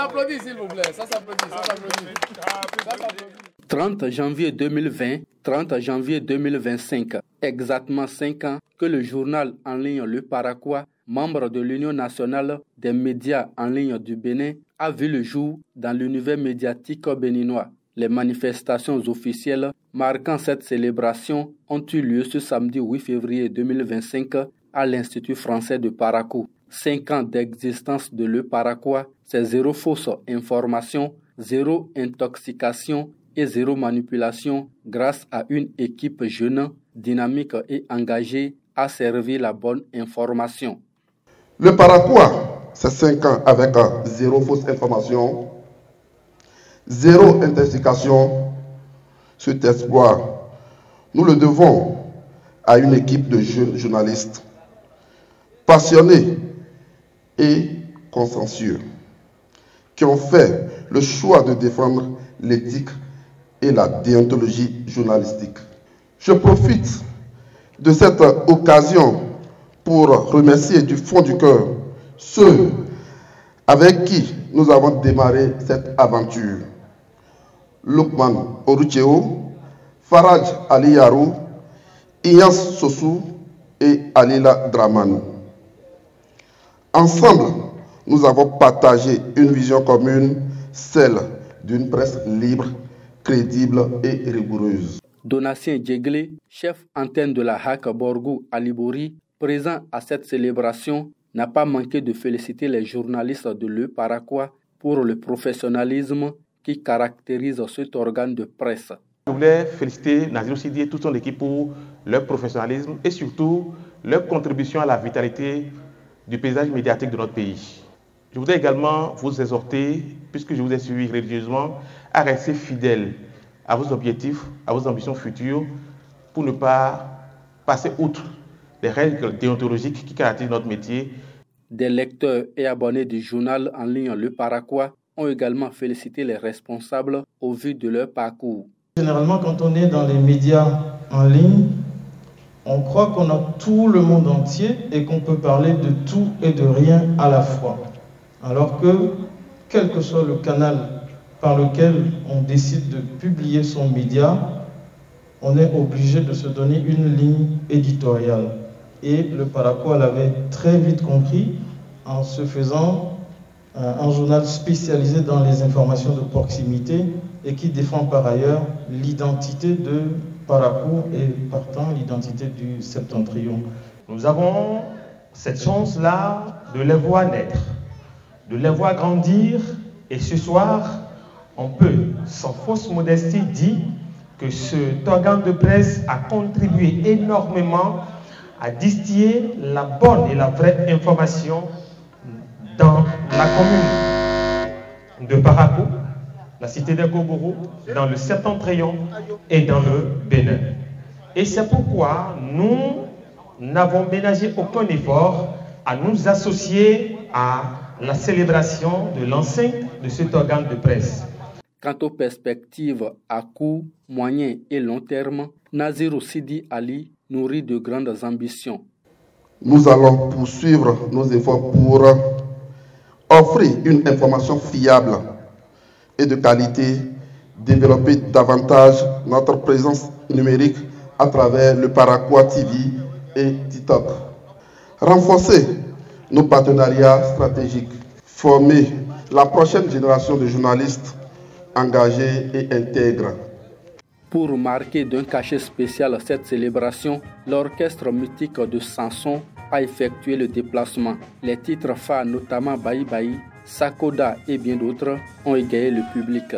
s'applaudit s'il vous plaît, ça s'applaudit, ça s'applaudit. 30 janvier 2020, 30 janvier 2025, exactement 5 ans que le journal en ligne Le Paraquois, membre de l'Union nationale des médias en ligne du Bénin, a vu le jour dans l'univers médiatique béninois. Les manifestations officielles marquant cette célébration ont eu lieu ce samedi 8 février 2025 à l'Institut français de Parakou. 5 ans d'existence de Le Paraquois, c'est zéro fausse information, zéro intoxication et zéro manipulation grâce à une équipe jeune, dynamique et engagée à servir la bonne information. Le Paraquois, c'est 5 ans avec zéro fausse information, zéro intoxication. Cet espoir, nous le devons à une équipe de jeunes journalistes passionnés et consciencieux qui ont fait le choix de défendre l'éthique et la déontologie journalistique. Je profite de cette occasion pour remercier du fond du cœur ceux avec qui nous avons démarré cette aventure. Lukman Orucheo, Faraj Ali Yarou, Iyas Sossou et Alila Draman. Ensemble, nous avons partagé une vision commune, celle d'une presse libre, crédible et rigoureuse. Donatien Djeglé, chef antenne de la HAC Borgou Alibouri, présent à cette célébration, n'a pas manqué de féliciter les journalistes de Le Paraquois pour le professionnalisme qui caractérise cet organe de presse. Je voulais féliciter Nazirou Sidi et toute son équipe pour leur professionnalisme et surtout leur contribution à la vitalité du paysage médiatique de notre pays. Je voudrais également vous exhorter, puisque je vous ai suivi religieusement, à rester fidèles à vos objectifs, à vos ambitions futures, pour ne pas passer outre les règles déontologiques qui caractérisent notre métier. Des lecteurs et abonnés du journal en ligne Le Paraquois ont également félicité les responsables au vu de leur parcours. Généralement, quand on est dans les médias en ligne, on croit qu'on a tout le monde entier et qu'on peut parler de tout et de rien à la fois. Alors que, quel que soit le canal par lequel on décide de publier son média, on est obligé de se donner une ligne éditoriale. Et Le Paraquois l'avait très vite compris en se faisant un journal spécialisé dans les informations de proximité et qui défend par ailleurs l'identité de Parakou et partant l'identité du Septentrion. Nous avons cette chance-là de les voir naître, de les voir grandir, et ce soir, on peut, sans fausse modestie, dire que cet organe de presse a contribué énormément à distiller la bonne et la vraie information dans la commune de Parakou, la cité des Gobourou, dans le Septentrion et dans le Bénin. Et c'est pourquoi nous n'avons ménagé aucun effort à nous associer à la célébration de l'enceinte de cet organe de presse. Quant aux perspectives à court, moyen et long terme, Nazirou Sidi Ali nourrit de grandes ambitions. Nous allons poursuivre nos efforts pour offrir une information fiable et de qualité, développer davantage notre présence numérique à travers le Paraquois TV et TikTok, renforcer nos partenariats stratégiques, former la prochaine génération de journalistes engagés et intègres. Pour marquer d'un cachet spécial cette célébration, l'orchestre mythique de Samson a effectué le déplacement. Les titres phares, notamment Baï Baï, Sakoda et bien d'autres, ont égayé le public.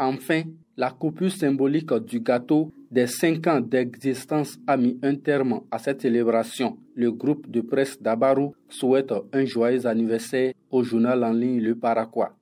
Enfin, la coupure symbolique du gâteau des 5 ans d'existence a mis un terme à cette célébration. Le groupe de presse d'Abarou souhaite un joyeux anniversaire au journal en ligne Le Paraquois.